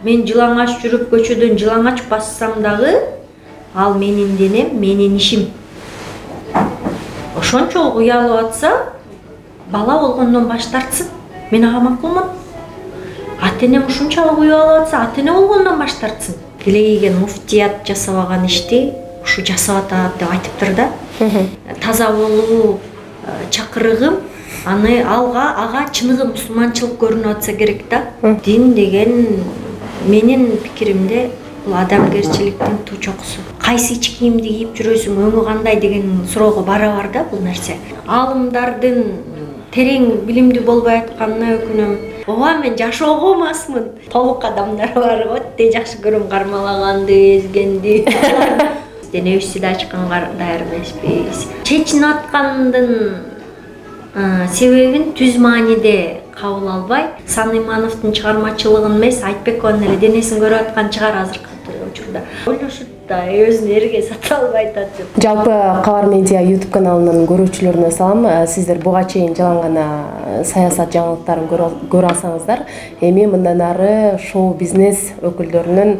Мен жылаңач жүрүп көчөдөн жылаңач бассам дагы ал менин денем, менин ишим. Ошончолук уялып атса, бала болгондон баш тартсын. Мен ага макулмун. Ата-энем ушунчалык уялып атса, ата-эне болгондон баш тартсын. Келейген муфтият жасабаган ишти ушу жасап атат деп айтыптыр да. Таза болуу чакырыгым, аны ага чыныгы мусулманчылык көрүнүп атса керек да. Дин деген менин пикиримде бул адамгерчиликтин туу чокусу. Кайсы ич кийимди кийип жүрөсүң, өңү кандай деген суроого барабар да бул нерсе. Аалымдардын терең билимдүү болбой атканына өкүнөм. Ооба, мен жашоого эмасмын. Толук адамдар бар, өтө жакшы көрөм кармалаганды, эзгенди. Денебизди да ачканга даяр эмеспиз. Чечинип аткандын себебин түз мааниде кабыл албай, Санымановдун чыгармачылыгын эмес, Айтбекованын эле денесин көрүп аткан чыгар азыркы учурда. Ойлошот да, өзүн эрге сата албай атат деп. Жалпы Кабар Медиа YouTube каналынын көрүүчүлөрүнө салам. Сиздер буга чейин жалаң гана саясат жаңылыктарын көрө алсаңыздар, эми мындан ары шоу-бизнес өкүлдөрүнүн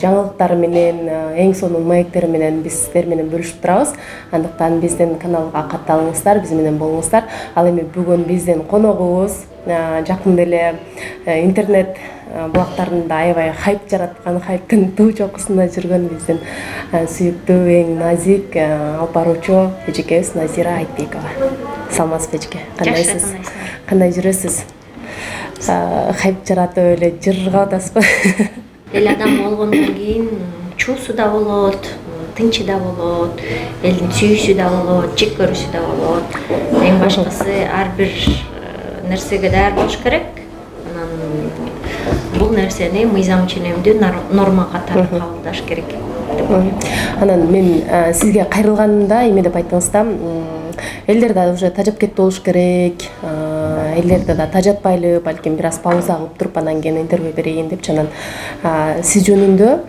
жаңылыктары менен, эң сонун маектери менен биз сиздер менен бөлүшүп турабыз. Андыктан биздин каналга катталыңыздар, биз менен болуңуздар. Ал эми бүгүн биздин коногубуз жакында эле интернет булактарында аябай хайп жараткан, хайптын туу чокусунда жүргөн биздин сүйүктүү, эң назик алып баруучу эжекебиз Назира Айтбекова. Саламатсызбы эжеке? Кандайсыз? Кандай жүрөсүз? Хайп жаратып эле жыргап атасызбы? Эл адам болгондон кийин чуусу да болот, тынчы да болот, элдин сүйүүсү да болот, жек көрүүсү да болот. Эң башкысы ар бир нерсеге даяр болуш керек. Бул нерсени мыйзам ченемдүү норма катары кабылдаш керек. Анан мен сизге кайрылганда эме деп айттыңыз да, элдер да уже тажап кетти болуш керек, элдерде да тажатпайлы, балким бир аз пауза кылып туруп анан кийин интервью берейин депчи. Анан сиз жөнүндө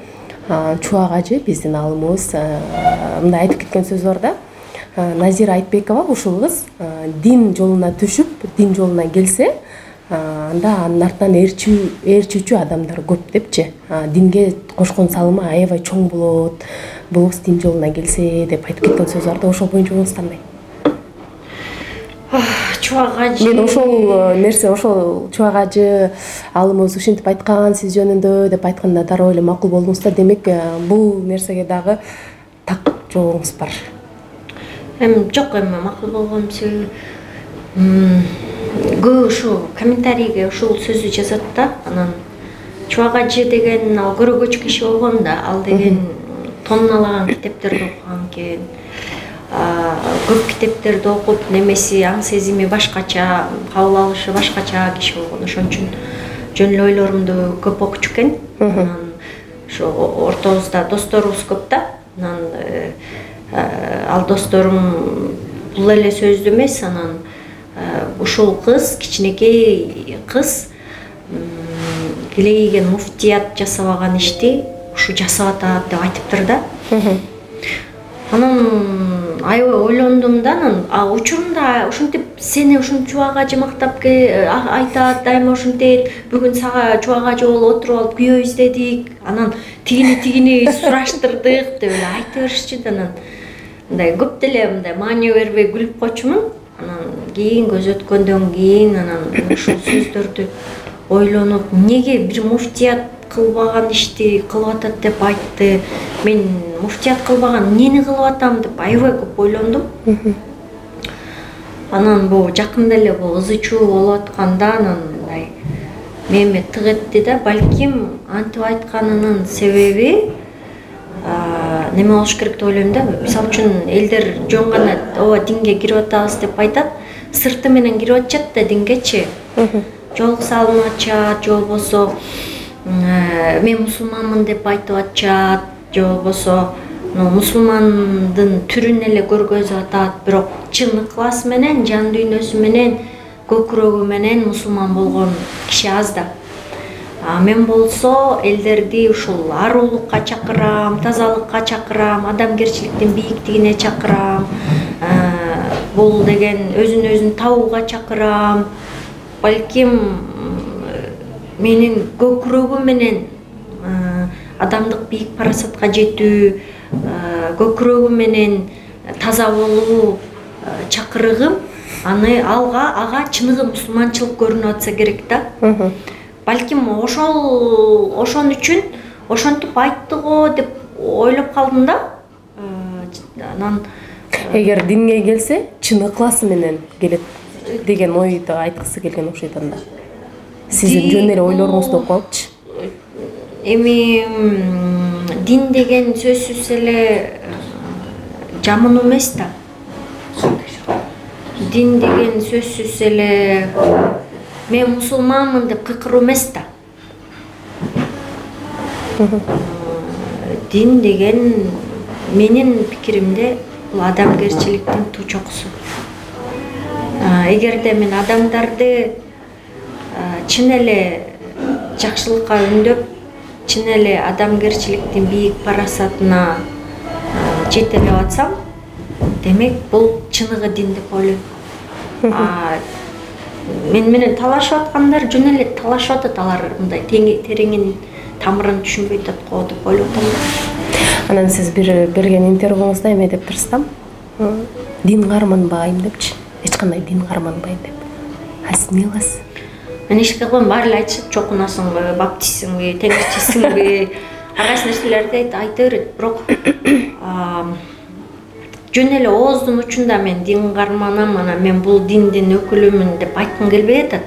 Чубак ажы, биздин алымыбыз, мындай айтып кеткен сөзү бар да. Назира Айтбекова ушул кыз дин жолуна түшүп, дин жолуна келсе, анда анын артынан ээрчүүчү адамдар көп депчи. Динге кошкон салымы аябай чоң болот. Бул кыз дин жолуна келсе деп айтып кеткен сөз бар да, ошол боюнча ойуңуз кандай? Чубак ажы. Мен ошол нерсе, ошол Чубак ажы алымыбыз ушинтип айткан сиз жөнүндө деп айтканда дароо эле макул болдуңуз да. Демек, бул нерсеге дагы так жообуңуз бар. Жок, эми макул болгон себеби көп ушу комментарийге ушул сөздү жазат да. Анан Чубак ажы деген ал көрөгөч киши болгон да, ал деген тонналаган китептерди окуган экен. Көп китептерди окуп, немеси аң сезими башкача, кабыл алышы башкача киши болгон. Ошон үчүн жөн эле ойлорумду көп окучу экен. Анан ошо ортобузда досторубуз көп да. Анан ал досторум бул эле сөздү эмес, анан ушул кыз, кичинекей кыз келейген муфтият жасабаган ишти ушу жасап атат деп айтыптыр да. Анан аябай ойлондум да, анан учурунда ушинтип сени ушунча Чубак ажы мактап айтат, дайыма ушинтет, бүгүн сага Чубак ажы болуп отуруп алып күйөө издедик, анан тигини сураштырдык деп эле айта беришчи да. Анан мындай көп деле мындай маанилүү бербей күлүп койчумун. Анан кийин көз өткөндөн кийин анан ушул сөздөрдү ойлонуп, неге бир муфтият кылбаган ишти кылып атат деп айтты. Мен муфтият кылбаган эмнени кылып атам деп аябай көп ойлондум. Анан бул жакында эле бул ызы чуу болуп атканда анан мындай меме тык этти да. Балким антип айтканынын себеби неме болуш керек деп ойлойм да. Мисалы үчүн элдер жөн гана ооба динге кирип атабыз деп айтат, сырты менен кирип атышат да дингечи. Жол салынып атышат, же болбосо мен мусулманмын деп айтып атышат, же болбосо мусулмандын түрүн эле көргөзүп атат, бирок чын ыкласы менен, жан дүйнөсү менен, көкүрөгү менен мусулман болгон киши аз да. Мен болсо элдерди ушул арулукка чакырам, тазалыкка чакырам, адамгерчиликтин бийиктигине чакырам. Бул деген өзүн табууга чакырам. Балким менин көкүрөгүм менен адамдык бийик парасатка жетүү, көкүрөгү менен таза болуу чакырыгым. Ага чыныгы мусулманчылык көрүнүп атса керек да. Балким ошон үчүн ошентип айтты го деп ойлоп калдым да. Анан эгер динге келсе чын ыкласы менен келет деген ойду айткысы келген окшойт анда. Сиздин жөн эле ойлоруңузду окуп алыпчы. Эми дин деген сөзсүз эле жаман эмес да. Дин деген сөзсүз эле мен мусулманмын деп кыйкыруу эмес да. Дин деген менин пикиримде бул адамгерчиликтин тучокусу. Эгерде мен адамдарды чын эле жакшылыкка үндөп, чын эле адамгерчиликтин бийик парасатына жетелеп атсам, демек бул чыныгы дин деп ойлойм. Мен менен талашып аткандар жөн эле талашып атат, алар мындай тереңин тамырын түшүнбөй атат го деп ойлоп атам. Анан сиз берген интервьюңузда эме деп турсам, дин карманбайм депчи. Эч кандай дин карманбайм деп. Сиз эмне кыласыз? Мен эч кылбайм, баары эле айтышат, чокунасыңбы, баптистсиңби, теңирчисиңби, ар кайсы нерселерди айта берет. Бирок жөн эле ооздун учунда мен дин карманам, анан мен бул диндин өкүлүмүн деп айткым келбей атат.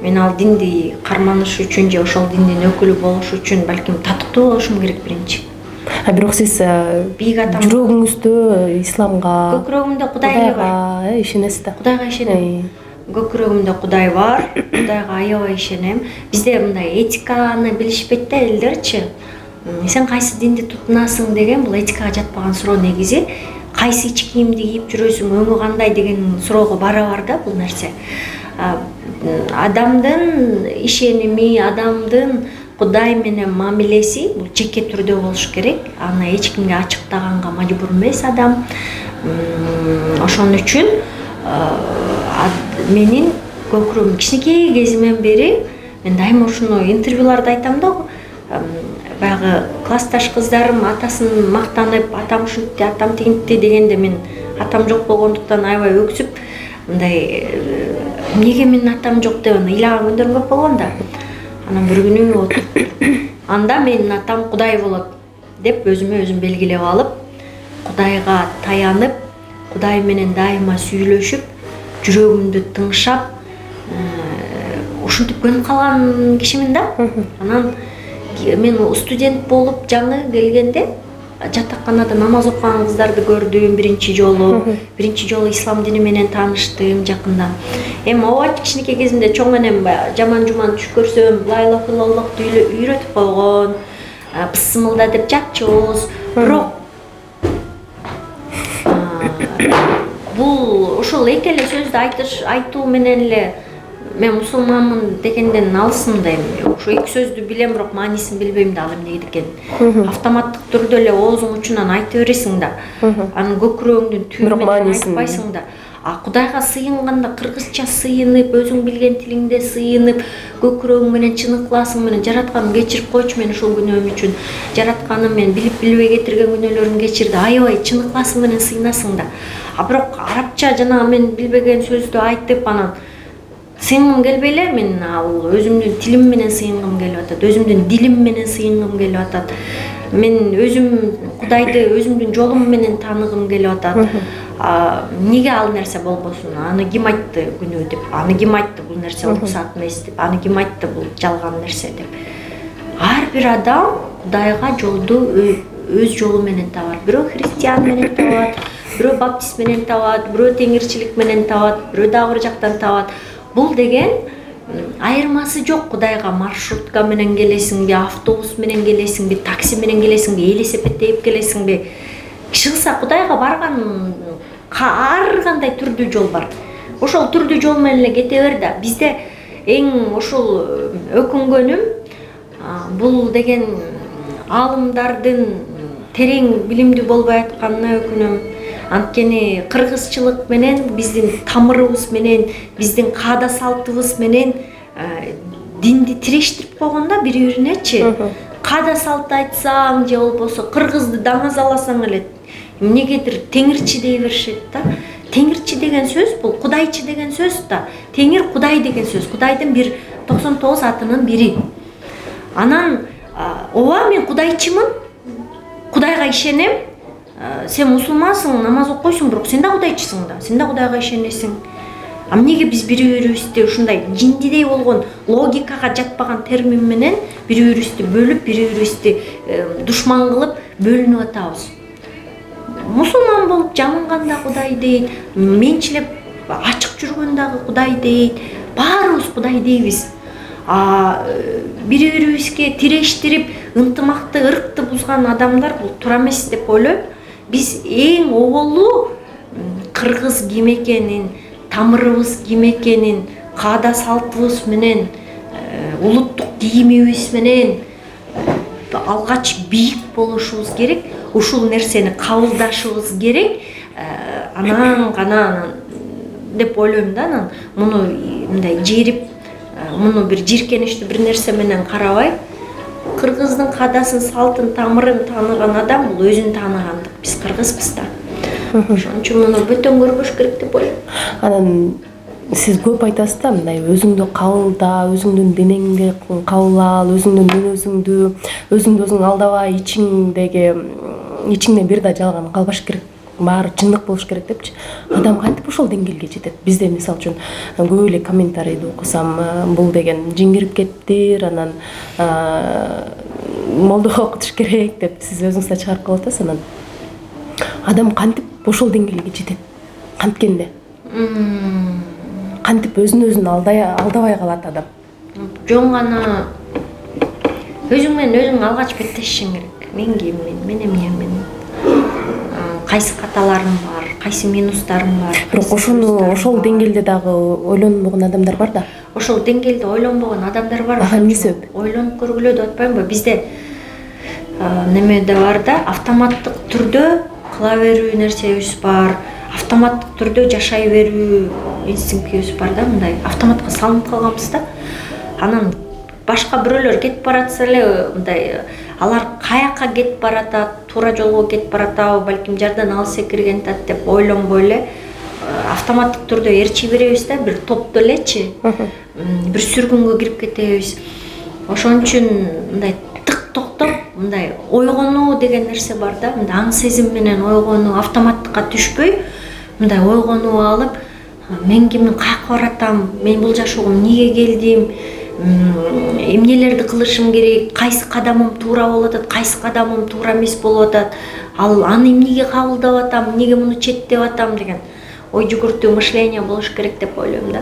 Мен ал динди карманыш үчүн же ошол диндин өкүлү болуш үчүн балким татыктуу болушум керек биринчи. Бирок сиз жүрөгүңүздө исламга, көкүрөгүмдө Кудайга бар. Ишенесиз да? Кудайга ишенем. Көкүрөгүмдө Кудай бар, Кудайга аябай ишенем. Бизде мындай этиканы билишпейт да элдерчи. Сен кайсы динди тутунасың деген бул этикага жатпаган суроо негизи. Кайсы ич кийимди кийип жүрөсүң, өңү кандай деген суроого барабар да бул нерсе. Адамдын ишеними, адамдын Кудай менен мамилеси бул жеке түрдө болуш керек. Аны эч кимге ачыктаганга мажбур эмес адам. Ошон үчүн менин көкүрөгүм кичинекей кезимден бери мен дайыма ушуну интервьюларда айтам да. Баягы классташ кыздарым атасын мактанып, атам ушинтти, атам тигинтти дегенде мен атам жок болгондуктан аябай өксүп, мындай эмнеге менин атам жок деп ыйлаган күндөрүм көп болгон да. Анан бир күнү отуруп, анда менин атам Кудай болот деп өзүмө өзүм белгилеп алып, Кудайга таянып, Кудай менен дайыма сүйлөшүп, жүрөгүмдү тыңшап, ушинтип көнүп калган кишимин да. Анан мен студент болуп жаңы келгенде жатаканада намаз окуган кыздарды көрдүм биринчи жолу ислам дини менен тааныштым жакында. Эми ооба кичинекей кезимде чоң менен жаман жуман түш көрсөм ла иляха иллаллахты үйрөтүп койгон, бисмилла деп жатчубуз. Бирок бул ушул эки эле сөздү айтуу менен эле мен мусулманмын дегенден алысым да. Эми ошо эки сөздү билем, бирок маанисин билбейм да, ал эмне экенин. Автоматтык түрдө эле оозуң учунан айта бересиң да. Анын көкүрөгүңдүн түбү менен айтпайсың да. Кудайга сыйынганда кыргызча сыйынып, өзүң билген тилиңде сыйынып, көкүрөгүң менен чын ыкласың менен жаратканым кечирип койчу мени ушул күнөөм үчүн. Жаратканым мен билип билбей кетирген күнөөлөрүм кечирди. Аябай чын ыкласың менен сыйынасың да. Бирок арабча жана мен билбеген сөздү айтып анан сыйынгым келбей эле, мен ал өзүмдүн тилим менен сыйынгым келип атат, өзүмдүн дилим менен сыйынгым келип атат. Мен өзүм Кудайды өзүмдүн жолум менен тааныгым келип атат. Неге ал нерсе болбосун? Аны ким айтты күнөө деп? Аны ким айтты бул нерсе уруксат эмес деп? Аны ким айтты бул жалган нерсе деп? Ар бир адам Кудайга жолду өз жолу менен табат. Бирөө христиан менен табат, бирөө баптист менен табат, бирөө теңирчилик менен табат, бирөө дагы бир жактан табат. Бул деген айырмасы жок. Кудайга маршрутка менен келесиңби, автобус менен келесиңби, такси менен келесиңби, велосипед тээп келесиңби? Киши кылса Кудайга барган ар кандай түрдүү жол бар. Ошол түрдүү жол менен эле кете бер да. Бизде эң ошол өкүнгөнүм бул деген аалымдардын терең билимдүү болбой атканына өкүнөм. Анткени кыргызчылык менен биздин тамырыбыз менен, биздин каада салтыбыз менен динди тирештирип койгон да бири-биринечи. каада салт айтсаң же болбосо кыргызды даңазаласаң эле эмнегедир теңирчи дей беришет да. Теңирчи деген сөз бул кудайчы деген сөз да. Теңир кудай деген сөз. Кудайдын 99 атынын бири. Анан ооба мен кудайчымын. Кудайга ишенем. Сен мусулмансың, намаз окуйсуң, бирок сен да кудайчысың да. Сен да кудайга ишенесиң. Эмнеге биз бири-бирибизди ушундай жиндидей болгон логикага жатпаган термин менен бири-бирибизди бөлүп, бири-бирибизди душман кылып бөлүнүп атабыз. Мусулман болуп жамынганда Кудай дейт, менчилеп ачык жүргөндөгү Кудай дейт, баарыбыз Кудай дейбиз. Бири-бирибизге тирештирип, ынтымакты, ыркты бузган адамдар бул туура эмес деп ойлойм. Биз эң оболу кыргыз ким экенин, тамырыбыз ким экенин, каада салтыбыз менен, улуттук кийимибиз менен алгач бийик болушубуз керек. Ушул нерсени кабылдашыбыз керек. Анан гана деп ойлойм да. Анан муну мындай жерип, муну бир жиркеничтүү бир нерсе менен карабай, кыргыздын каадасын, салтын, тамырын тааныган адам бул өзүн тааныгандык. Биз кыргызбыз да. Ошон үчүн муну бөтөн көрбөш керек деп ойлойм. Анан сиз көп айтасыз да, мындай өзүңдү кабылда, өзүңдүн денеңди кабыл ал, өзүңдүн мүнөзүңдү, өзүң алдабай, ичиңде бир да жалган калбаш керек, баары чындык болуш керек депчи. Адам кантип ошол деңгээлге жетет? Бизде мисалы үчүн көп эле комментарийди окусам, бул деген жиңирип кеттир, анан молдо окутуш керек деп сиз өзүңүз да чыгарып калып атасыз. Анан адам кантип ошол деңгээлге жетет? Канткенде? Кантип өзүн алдабай калат адам? Жөн гана өзүң менен өзүң алгач беттешишиң керек. Мен киммин, мен эмнемин, кайсы каталарым бар, кайсы минустарым бар. Бирок ошол деңгээлде дагы ойлонбогон адамдар бар да. Ошол деңгээлде ойлонбогон адамдар бар. Ага, эмне себеп? Ойлонуп көргүлө деп атпаймынбы? Бизде немеде бар да, автоматтык түрдө кыла берүү нерсебиз бар. Автоматтык түрдө жашай берүү инстинктибиз бар да, мындай автоматка салынып калганбыз да. Анан башка бирөөлөр кетип баратса эле, мындай алар каяка кетип баратат, туура жолго кетип баратабы, балким жардан алыс секирген тат деп ойлонбой эле автоматтык түрдө ээрчи беребиз да, бир топто элечи, бир сүргүнгө кирип кетебиз. Ошон үчүн мындай тык токтоп, мындай ойгонуу деген нерсе бар да, мындай аң сезим менен ойгонуу, автоматтыкка түшпөй, мындай ойгонуу алып, мен киммин, каяка баратам, мен бул жашоого эмнеге келдим, эмнелерди кылышым керек, кайсы кадамым туура болуп атат, кайсы кадамым туура эмес болуп атат, аны эмнеге кабылдап атам, эмнеге муну четтеп атам деген ой жүгүртүү мышление болуш керек деп ойлойм да.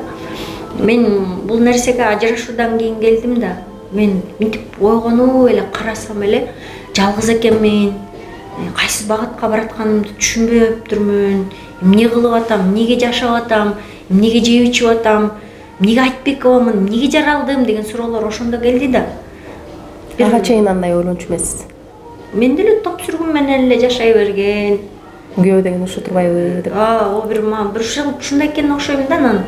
Мен бул нерсеге ажырашуудан кийин келдим да. Мен мынтип ойгонуп эле карасам эле жалгыз экенмин, кайсы багытка баратканымды түшүнбөптүрмүн, эмне кылып атам, эмнеге жашап атам, эмнеге жеп ичип атам, эмнеге айтбековмун, эмнеге жаралдым деген суроолор ошондо келди да. Ага чейин андай ойлончу эмессиз? Мен деле топ сүргүн менен эле жашай берген. Күйөө деген ошо турбайбы деп. Бир ушундай экенин окшойм да.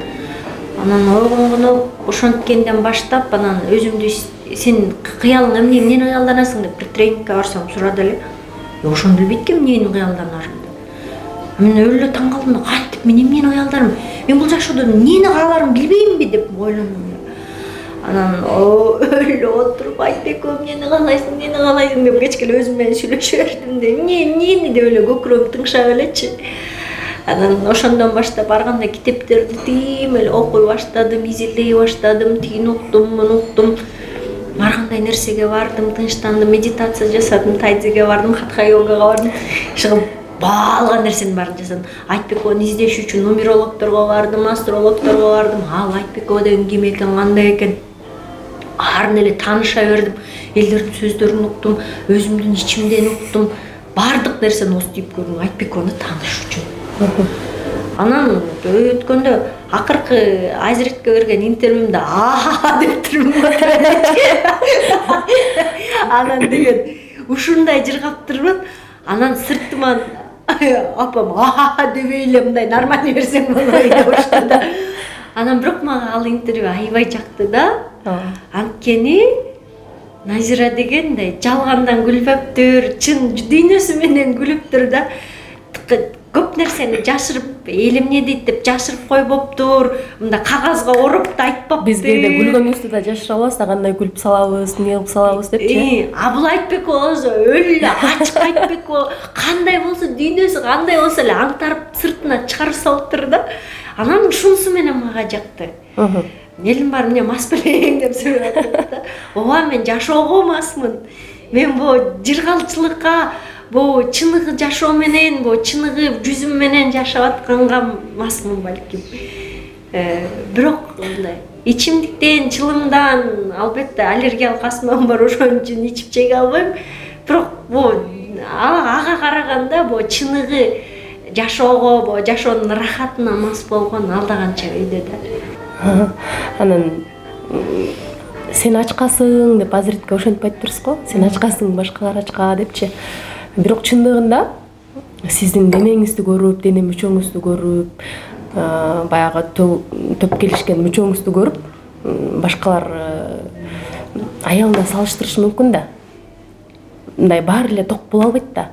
Анан ойгонгону ошонткенден баштап, анан өзүмдү сен кыялың эмнени кыялданасың деп бир тренингке барсам сурады эле. Ошондо билбейт экен эмнени кыялданарым. Мен өлө таң калдым, кантип мен эмнени кыялданам? Мен бул жашоодо эмнени кааларымды билбейминби деп ойлондум. Анан өлө отуруп айтбеков эмнени каалайсың деп кечке эле өзүм менен сүйлөшө бердим да. Эмнени деп эле көкүрөгүм тыңшап элечи. Анан ошондон баштап ар кандай китептерди тим эле окуй баштадым, изилдей баштадым, тигини уктум, муну уктум. Ар кандай нерсеге бардым, тынчтандым, медитация жасадым, тайцзиге бардым, хатха йогага бардым. Чыгып баалган нерсенин баарын жасадым. Айтбековду издеш үчүн нумерологторго бардым, астрологторго бардым. Ал Айтбекова деген ким экен, кандай экен? Арын эле тааныша бердим. Элдердин сөздөрүн уктум, өзүмдүн ичимден уктум. Бардык нерсени оступ көрдүм Айтбековду тааныш үчүн. Анан өткөндө акыркы Айзиретке берген интервьюмда дептирмин. Анан деген ушундай жыргаптырмын. Анан сыртыман апам дебей эле мындай нормально берсең болбойт деп ошондо. Анан бирок мага ал интервью аябай жакты да. Анткени Назира дегенде жалгандан күлбөптүр, чын дүйнөсү менен күлүптүр да. Көп нерсени жашырып, элим эмне дейт деп жашырып койбоптур. Мында кагазга ороп да айтпаптыр. Биз кээде күлгөнүбүздү да жашыра алабыз да, кандай күлүп салабыз, эмне кылып салабыз депчи. А бул айтпек болсо өлү ачык айтпек кандай болсо дүйнөсү кандай болсо эле аңтарып сыртына чыгарып салыптыр да. Анан ушунусу менен мага жакты. Элим бар эмне мас белең деп сүйлөп атат да. Ооба мен жашоого масмын. Мен бу жыргалчылыкка, бу чыныгы жашоо менен, бу чыныгы жүзүм менен жашап атканга масмын балким. Бирок мындай ичимдиктен, чылымдан албетте аллергиялык астмам бар, ошон үчүн ичип жеге албайм. Бирок бу ага караганда бу чыныгы жашоого, бу жашоонун рахатына мас болгон алда канча үйдө да. Анан сен ачкасың деп азиретке ошентип айтып турсуз го. Сен ачкасың, башкалар ачка депчи. Бирок чындыгында сиздин денеңизди көрүп, дене мүчөңүздү көрүп, баягы төп келишкен мүчөңүздү көрүп, башкалар аялына салыштырышы мүмкүн да. Мындай баары эле ток боло албайт да.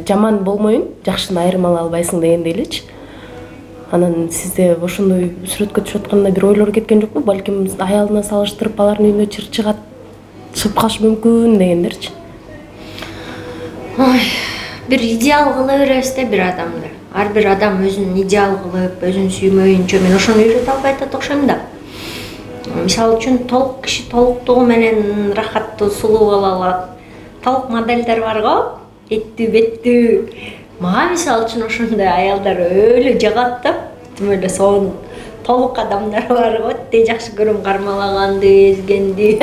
Жаман болмоюн, жакшыны айырмалай албайсың дегендей элечи. Анан сизде ошондой сүрөткө түшүп атканда бир ойлор кеткен жокпу? Балким аялына салыштырып алардын үйүнө чыгып калышы мүмкүн дегендерчи. Ой, бир идеал кыла беребиз да бир адамды. Ар бир адам өзүн идеал кылып, өзүн сүймөйүнчө мен ошону үйрөтө албай атат окшойм да. Мисалы үчүн толук киши толуктугу менен рахаттуу, сулуу боло алат. Толук моделдер бар го, эттүү, беттүү. Мага мисалы үчүн ошондой аялдар өлө жагат да. Тим эле сонун толук адамдар бар го, өтө жакшы көрөм кармалаганды, эзгенди.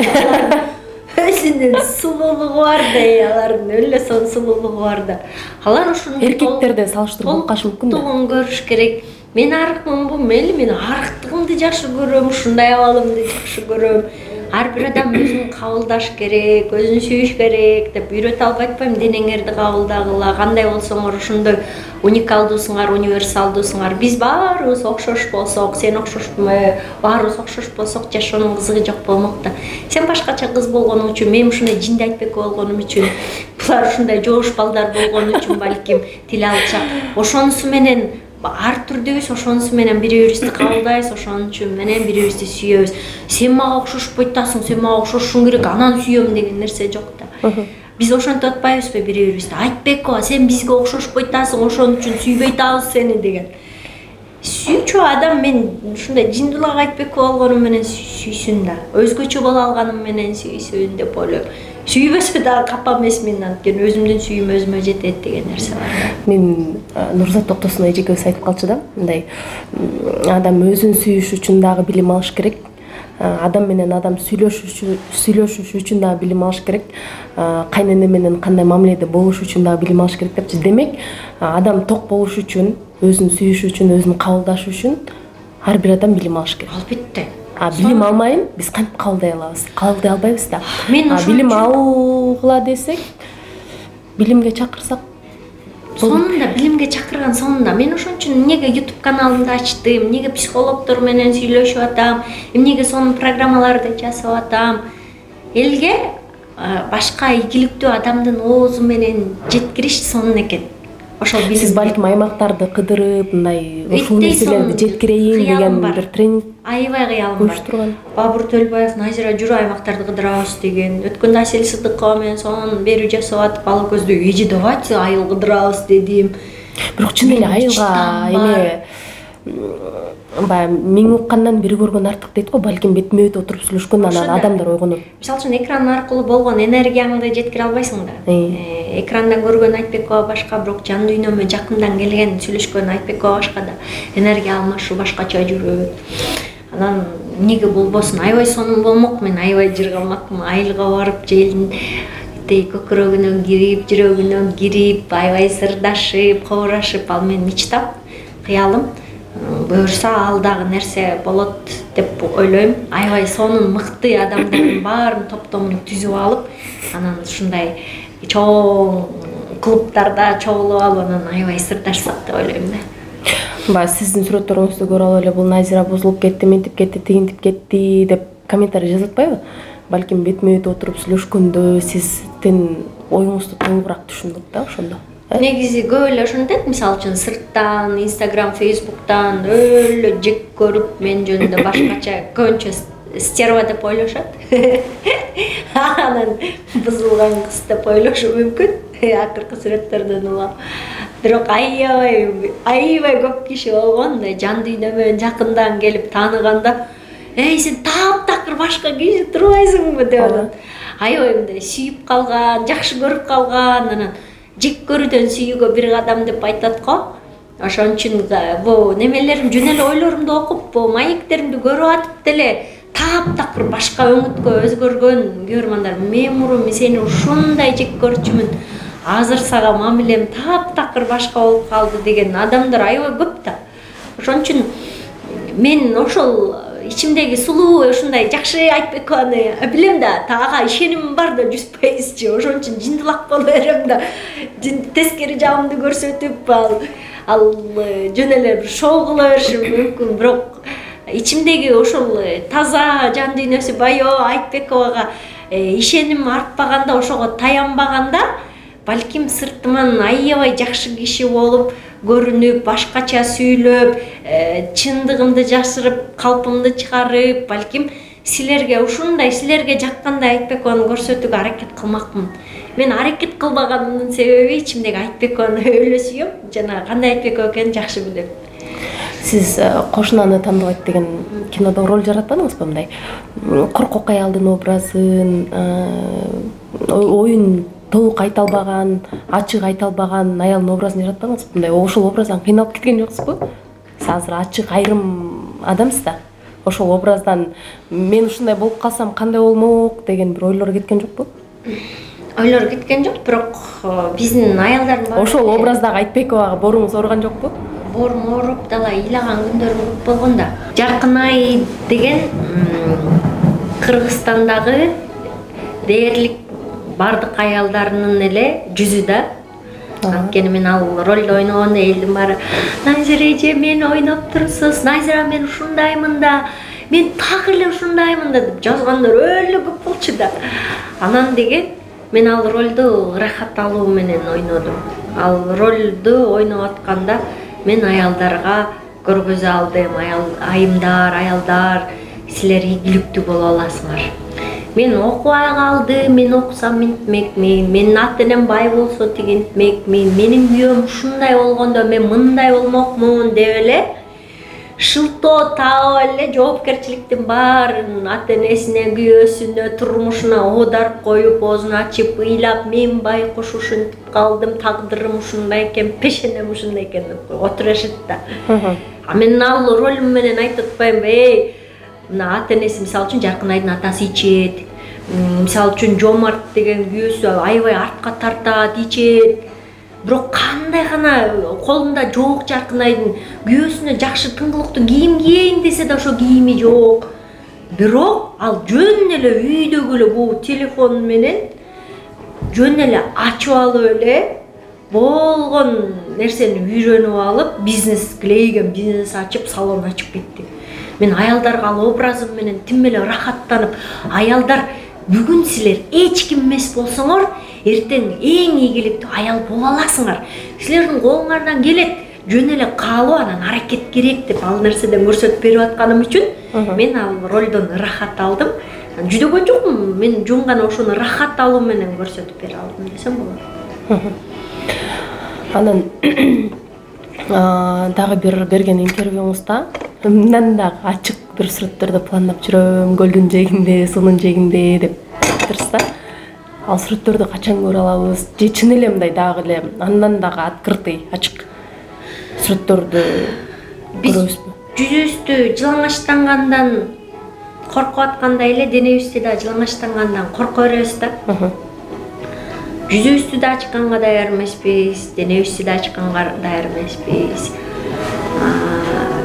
Өзүнүн сулуулугу бар да, алардын өлө сонун сулуулугу бар да. Алар ошону эркектерде салыштырып калышы мүмкүн да. Толуктугун көрүш керек. Мен арыкмынбы, мейли мен арыктыгымды жакшы көрөм, ушундай абалымды жакшы көрөм. Ар бир адам өзүн кабылдаш керек, өзүн сүйүш керек деп үйрөтө албай атпайм. Денеңерди кабылдагыла, кандай болсоңор ошондой уникалдуусуңар, универсалдуусуңар. Биз баарыбыз окшош болсок, сен окшошпу, баарыбыз окшош болсок, жашоонун кызыгы жок болмок да. Сен башкача кыз болгонуң үчүн, мен ушундай жинди айтпек болгонум үчүн, булар ушундай жоош балдар болгон үчүн балким тил алчак. Ошонусу менен ар түрдүүбүз, ошонусу менен бири-бирибизди кабылдайбыз, ошон үчүн менен бири-бирибизди сүйөбүз. Сен мага окшошпой атасың, сен мага окшошуң керек, анан сүйөм деген нерсе жок да. Биз ошентип атпайбызбы бири-бирибизди? Айтпекко, сен бизге окшошпой атасың, ошон үчүн сүйбөй атабыз сени деген. Сүйүүчү адам мен ушундай жиндулак айтпек болгонум менен сүйсүн да. Өзгөчө боло алганым менен сүйсүн деп ойлойм. Сүйбөсө да капа эмесмин, анткени өзүмдүн сүйүүм өзүмө жетет деген нерсе бар. Мен Нурзат Токтосун эжекебиз айтып калчу да, мындай адам өзүн сүйүш үчүн дагы билим алыш керек. Адам менен адам сүйлөшүш үчүн дагы билим алыш керек. Кайнене менен кандай мамиледе болуш үчүн дагы билим алыш керек депчи. Демек, адам ток болуш үчүн, өзүн сүйүш үчүн, өзүн кабылдаш үчүн ар бир адам билим алыш керек. Албетте. Билим алмайын, биз кантип кабылдай алабыз? Кабылдай албайбыз да. Билим алгыла десек, билимге чакырсак, сонунда билимге чакырган сонунда. Мен ошон үчүн эмнеге YouTube каналымды ачтым, эмнеге психологдор менен сүйлөшүп атам, эмнеге сонун программаларды жасап атам. Элге башка ийгиликтүү адамдын оозу менен жеткириш сонун экен. Ошол билим. Сиз балким аймактарды кыдырып, мындай ушул нерселерди жеткирейин деген бир тренинг аябай кыялым бар. Бабур Төлбаев, Назира жүрү аймактарды кыдырабыз деген. Өткөндө Асель Сыдыкова менен сонун берүү жасап атып, ала көздө эже давайте айыл кыдырабыз дедим. Бирок чын эле айылга эме баягы миң уккандан бир көргөн артык дейт го, балким бетме бет отуруп сүйлөшкөн анан адамдар ойгонот. Мисалы үчүн экран аркылуу болгон энергияңды жеткире албайсың да. Экрандан көргөн Айтбекова башка, бирок жан дүйнөмө жакындан келген сүйлөшкөн Айтбекова башка да. Энергия алмашуу башкача жүрөт. Анан эмнеге болбосун? Аябай сонун болмок. Мен аябай жыргалмакмын. Айылга барып, желдин көкүрөгүнө кирип, жүрөгүнө кирип, аябай сырдашып, кобурашып, ал менин мечтам, кыялым. Буюрса ал дагы нерсе болот деп ойлойм. Аябай сонун мыкты адамдардын баарын топтомун түзүп алып, анан ушундай чоң клубтарда чогулуп алып, анан аябай сырдашсак деп ойлойм да. Баягы сиздин сүрөттөрүңүздү көрүп алып эле бул Назира бузулуп кетти, мынтип кетти, тигинтип кетти деп комментарий жазып атпайбы? балким бетме бет отуруп сүйлөшкөндө сиздин оюңузду толугураак түшүндүк да ошондо. Негизи көп эле ошентет, мисалы үчүн сырттан, Instagram, Facebook'тан өлө жек көрүп мен жөнүндө башкача көбүнчө стерва деп ойлошот. Анан бузулган кыз деп ойлошу мүмкүн. Акыркы сүрөттөрдөн улам. Бирок аябай көп киши болгон, жан дүйнөмө жакындан келип тааныганда, "Эй, сен таптакыр башка киши турбайсыңбы?" деп атат. Аябай мындай сүйүп калган, жакшы көрүп калган, анан жек көрүүдөн сүйүүгө бир кадам деп айтат го. Ошон үчүн бу немелерим жөн эле ойлорумду окуп, бу маектеримди көрүп атып деле таптакыр башка өңүткө өзгөргөн көрмандар. Мен мурун сени ушундай жек көрчүмүн. Азыр сага мамилем таптакыр башка болуп калды деген адамдар аябай көп да. Ошон үчүн мен ошол ичимдеги сулуу ушундай жакшы Айтбекованы билем да, ага ишенимим бар да 100%. Ошон үчүн жындылак боло берем да. Тескери жагымды көрсөтүп ал жөн эле бир шоу кыла беришим мүмкүн, бирок ичимдеги ошол таза жан дүйнөсү баяу Айтбековага ишеним артпаганда, ошого таянбаганда, балким сыртыман аябай жакшы киши болуп көрүнүп, башкача сүйлөп, чындыгымды жашырып, калпымды чыгарып, балким силерге ушундай, силерге жаккандай Айтбекованы көрсөтүүгө аракет кылмакмын. Мен аракет кылбаганымдын себеби ичимдеги Айтбекованы өлө сүйөм, жана кандай Айтбеков экенин жакшы билем. Сиз Кошунаны тандабайт деген кинодо роль жаратпадыңызбы мындай? Коркок аялдын образын, оюн толук айта албаган, ачык айта албаган аялдын образын жаратпадыңызбы? Мындай ошол образдан кыйналып кеткен жоксузбу? Сиз азыр ачык айрым адамсыз да. Ошол образдан мен ушундай болуп калсам кандай болмок деген бир ойлор кеткен жокпу? Ойлор кеткен жок, бирок биздин аялдардын баары ошол образдагы Айтбековага боруңуз ооруган жокпу? Борум ооруп дала ыйлаган күндөрүм көп болгон да. Жаркынай деген Кыргызстандагы дээрлик бардык аялдарынын эле жүзү да. Анткени мен ал ролду ойногондо элдин баары "Найзира эже, мен ойноп турсуз, Найзира мен ушундаймын да, мен так эле ушундаймын да" деп жазгандар өлө көп болчу да. Анан деген мен ал ролду ырахат алуу менен ойнодум. Ал ролду ойноп атканда мен аялдарга көргөзө алдым. Айымдар, аялдар, силер ийгиликтүү боло аласыңар. Мен окубай калдым, мен окусам мынтмекмин, менин ата-энем бай болсо тигинтмекмин, менин күйөөм ушундай болгондо мен мындай болмокмун деп эле шылтоо таап эле жоопкерчиликтин баарын ата-энесине, күйөөсүнө, турмушуна оодарып коюп, оозун ачып, ыйлап, мен байкуш ушинтип калдым, тагдырым ушундай экен, пешенем ушундай экен деп отурушат да. А мен ал ролум менен айтып атпаймынбы, эй, мына ата-энеси мисалы үчүн Жаркынайдын атасы ичет, мисалы үчүн Жомарт деген күйөөсү аябай артка тартат, ичет. Бирок кандай гана колунда жок Жаркынайдын күйөөсүнө жакшы тыңгылыктуу кийим кийейин десе да ошо кийими жок. Бирок ал жөн эле үйдөгү эле бул телефон менен жөн эле ачып алып эле болгон нерсени үйрөнүп алып, бизнес клейген бизнес ачып, салон ачып кетти. Мен аялдарга ал образым менен тим эле ырахаттанып, аялдар бүгүн силер эч ким эмес болсоңор, эртең эң ийгиликтүү аял боло аласыңар. Силердин колуңардан келет, жөн эле каалоо, анан аракет керек деп ал нерседен көрсөтүп берип атканым үчүн мен ал ролдон ырахат алдым. Жүдөгөн жокмун, мен жөн гана ошону ырахат алуу менен көрсөтүп бере алдым десем болот. Анан дагы бир берген интервьюңузда мындан дагы ачык бир сүрөттөрдү пландап жүрөм, көлдүн жээгинде, суунун жээгинде деп айтыпсыз да. Ал сүрөттөрдү качан көрө алабыз? Же чын эле мындай дагы эле андан дагы открытый, ачык сүрөттөрдү көрөбүзбү? Жүзүбүздү жылаңачтангандан коркуп аткандай эле денебизди да жылаңачтангандан корко беребиз да. Жүзүбүздү да ачканга даяр эмеспиз, денебизди да ачканга даяр эмеспиз.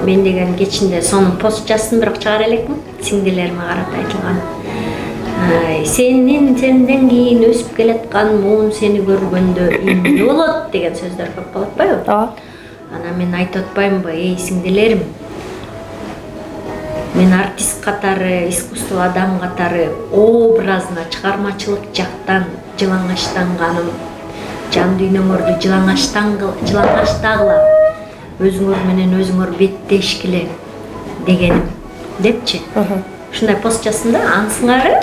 Мен деген кечинде сонун пост жаздым, бирок чыгара элекмин. Сиңдилериме карата айтылган. Сенден кийин өсүп келаткан муун сени көргөндө эмне болот деген сөздөр көп болуп атпайбы? Ооба. Анан мен айтып атпаймынбы, эй сиңдилерим, мен артист катары, искусство адам катары образына чыгармачылык жактан жылаңачтанганым, жан дүйнөңөрдү жылаңачтагыла, өзүңөр менен өзүңөр беттешкиле дегеним депчи. Ушундай пост жаздым да, ансыңары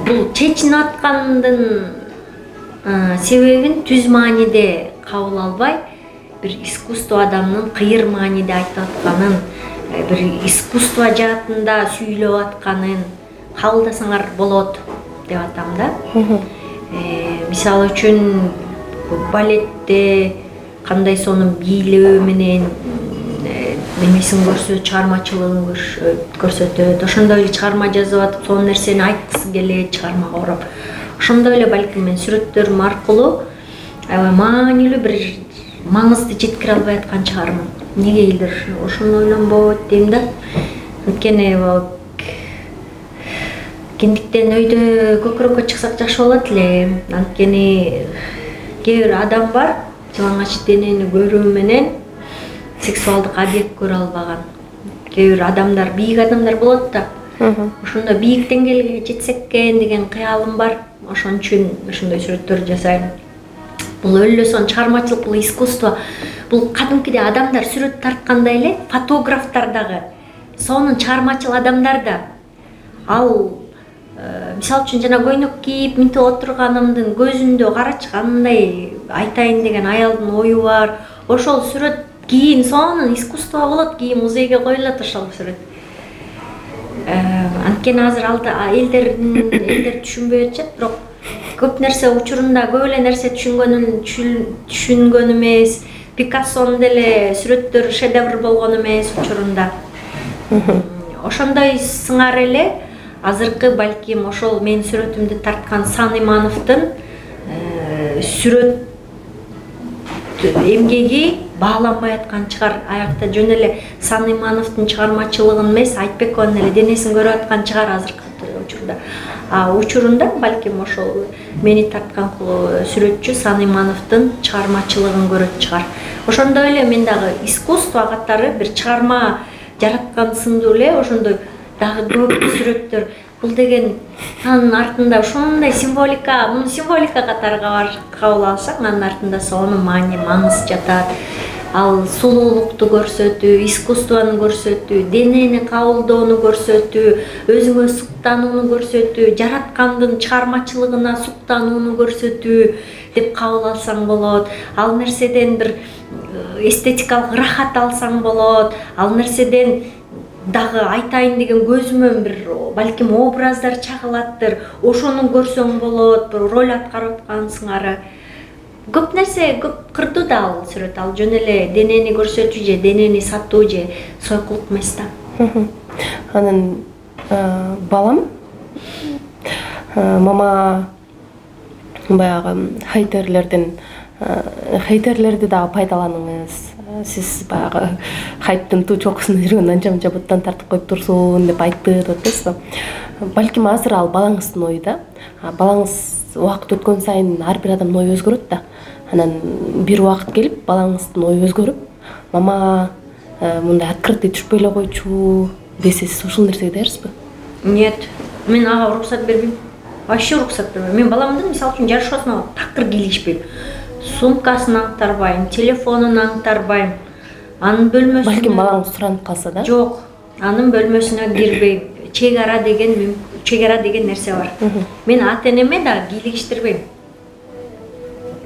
бул чечинип аткандын себебин түз мааниде кабыл албай, бир искусство адамдын кыйыр мааниде айтып атканын, бир искусство жаатында сүйлөп атканын кабылдасаңар болот деп атам да. Мисалы үчүн балетте кандай сонун бийлөө менен немесин көрсөтөт, чыгармачылыгын көрсөтөт. Ошондой эле чыгарма жазып атып, сонун нерсени айткысы келет, чыгармага ороп. Ошондой эле балким мен сүрөттөрүм аркылуу аябай маанилүү бир маңызды жеткире албай аткан чыгармын. Негейлер ошону ойлонбойт дейм да. Анткени кендиктен өйдө көкүрөккө чыксак жакшы болот эле. Анткени кээ бир адам бар, жылаңач денени көрүү менен сексуалдык объект көрө албаган. Кээ бир адамдар, бийик адамдар болот да. Ошондо бийик деңгээлге жетсек экен деген кыялым бар. Ошон үчүн ошондой сүрөттөр жасайм. Бул өлөсөн чыгармачылык, бул искусство. Бул кадимкиде адамдар сүрөт тарткандай эле, фотографтар дагы, сонун чыгармачыл адамдар да. Ал мисалы үчүн жана көйнөк кийип мынтип отурганымдын көзүндө карачкандай айтайын деген аялдын ою бар. Ошол сүрөт кийин сонун искусство болот, кийин музейге коюлат ошол сүрөт. Анткени азыр элдер түшүнбөй атышат, бирок көп нерсе учурунда көп эле нерсе түшүнгөн эмес. Пикассонун деле сүрөттөрү шедевр болгон эмес учурунда. Ошондой сыңар эле азыркы балким ошол менин сүрөтүмдү тарткан Сан Имановдун сүрөт эмгеги бааланбай аткан чыгар. Аякта жөн эле Сан Имановдун чыгармачылыгын эмес, Айтбекованын эле денесин көрүп аткан чыгар азыркы учурда. Учурунда балким ошол мени тарткан сүрөтчү Сан Имановдун чыгармачылыгын көрөт чыгар. Ошондой эле мен дагы искусство катары бир чыгарма жараткан сындуу эле ошондой дагы көп сүрөттөр. Бул деген анын артында ошондой символика, муну символика катары кабыл алсак, анын артында сонун маани, маңыз жатат. Ал сулуулукту көрсөтүү, искусствону көрсөтүү, денени кабылдоону көрсөтүү, өзүңө суктанууну көрсөтүү, жараткандын чыгармачылыгына суктанууну көрсөтүү деп кабыл алсаң болот. Ал нерседен бир эстетикалык рахат алсаң болот. Ал нерседен дагы айтайын деген көзүмөн бир балким образдар чагылаттыр. Ошону көрсөң болот, бир роль аткарып аткан сыңары. Көп нерсе, көп кырдуу да ал сүрөт. Ал жөн эле денени көрсөтүү же денени сатуу же сойкулук эмес да. Анын балам мама баягы хейтерлерди дагы пайдаланыңыз. Сиз баягы хайптын туу чокусуна жүргөн анча-мынча буттан тартып коюп турсун деп айтты деп атасызбы. Балким азыр ал балаңыздын ою да. Балаңыз убакыт өткөн сайын ар бир адамдын ою өзгөрөт да. Анан бир убакыт келип балаңыздын ою өзгөрүп, мама мындай открытый түшпөй эле койчу десе, сиз ушул нерсеге даярсызбы? Нет, мен ага уруксат бербейм. Вообще уруксат бербейм. Мен баламдын мисалы үчүн жарышасына такыр кийлигишпейм. Сумкасын аңтарбайм, телефонун аңтарбайм. Анын бөлмөсүнө балким балаңыз суранып калса да? Жок, анын бөлмөсүнө кирбейм. Чек ара деген нерсе бар. Мен ата-энеме да кийлигиштирбейм.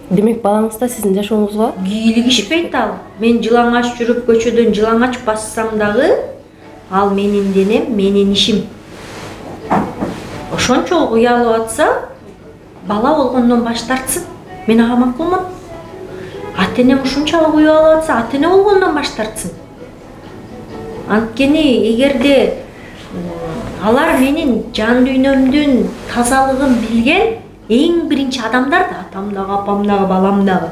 Демек балаңыз да сиздин жашооңузга кийлигишпейт ал. Мен жылаңач жүрүп көчөдөн жылаңач бассам дагы ал менин денем, менин ишим. Ошончолук уялып атса, бала болгондон баш тартсын. Мен ага макулмун. Ата-энем ушунчалык уялып атса, ата-эне болгондон баш тартсын. Анткени эгерде алар менин жан дүйнөмдүн тазалыгын билген эң биринчи адамдар да, атам дагы, апам дагы, балам дагы.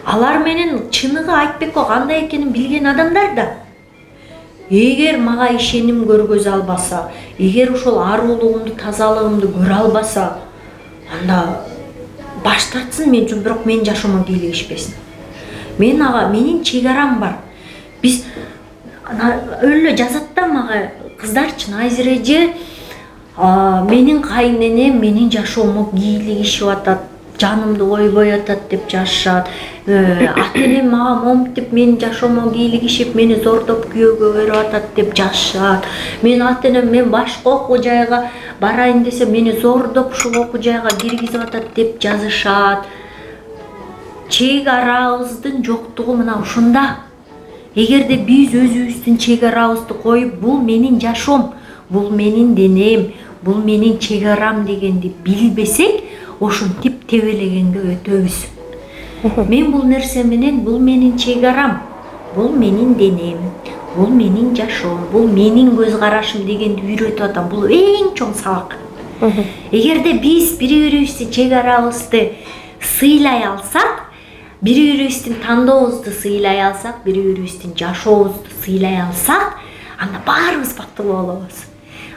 Алар менин чыныгы Айтбекова кандай экенин билген адамдар да. Эгер мага ишеним көргөзө албаса, эгер ошол аруулугумду, тазалыгымды көрө албаса, анда баш тартсын, бирок менин жашоомо кийлигишпесин. Мен ага, менин чек арам бар. Биз Öyle жазат да мага кыздарчы Назира эже менин кайненем менин жашоомо кийлигишип атат, жанымды ойбой атат деп жазышат. Ата-энем мага момтип менин жашоомо кийлигишип мени зордоп күйөөгө берип атат деп жазышат. Мен ата-энем мен башка окуу жайга барайын десем мени зордоп ушул окуу жайга киргизип атат деп жазышат. Чек арабыздын жоктугу мына ушунда. Эгерде биз өзүбүздүн чек арабызды коюп, бул менин жашоом, бул менин денем, бул менин чек арам дегенди билбесек, ошентип тебелегенге өтөбүз. Мен бул нерсе менен бул менин чек арам, бул менин денем, бул менин жашоом, бул менин көз карашым дегенди үйрөтүп атам. Бул эң чоң сабак. Эгерде биз бири-бирибиздин чек арабызды сыйлай алсак, бири-бирибиздин тандообузду сыйлай алсак, бири-бирибиздин жашообузду сыйлай алсак, анда баарыбыз бактылуу болобуз.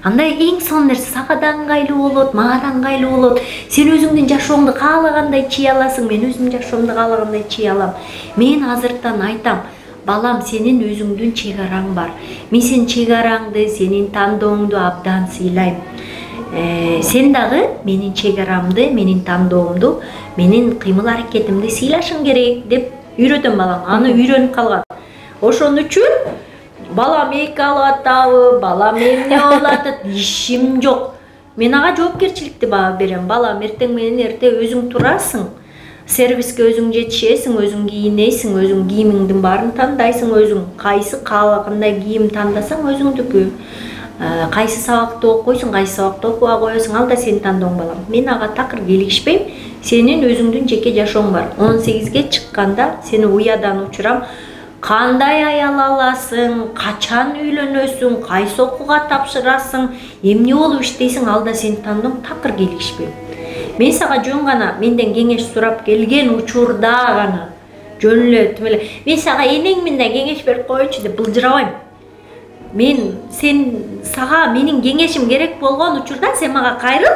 Анда эң сонун нерсе сага да ыңгайлуу болот, мага да ыңгайлуу болот. Сен өзүңдүн жашооңду каалагандай чий аласың, мен өзүмдүн жашоомду каалагандай чий алам. Мен азыртан айтам, балам, сенин өзүңдүн чек араң бар. Мен сенин чек араңды, сенин тандооңду абдан сыйлайм. Сен дагы менин чек арамды, менин тандоомду, менин кыймыл аракетимди сыйлашың керек деп үйрөтөм балам. Аны үйрөнүп калган. Ошон үчүн балам эки алып атабы, балам эмне болуп атат, ишим жок. Мен ага жоопкерчиликти баа берем. Балам, эртең менен эрте өзүң турасың. Сервиске өзүң жетишесиң, өзүң кийинесиң, өзүң кийимиңдин баарын тандайсың, өзүң кайсы кандай кийим тандасаң өзүңдүкү. Кайсы сабакты окуйсуң, кайсы сабакты окуба коесуң, ал да сенин тандооң балам. Мен ага такыр келишпейм. Сенин өзүңдүн жеке жашооң бар. 18ге чыкканда сени уядан учурам. Кандай аял аласың, качан үйлөнөсүң, кайсы окууга тапшырасың, эмне болуп иштейсиң, ал да сенин тандооң, такыр келишпейм. Мен сага жөн гана менден кеңеш сурап келген учурда гана жөн эле мен сага энеңмин да кеңеш берип коечу деп былжырабайм. Мен сага менин кеңешим керек болгон учурда сен мага кайрыл,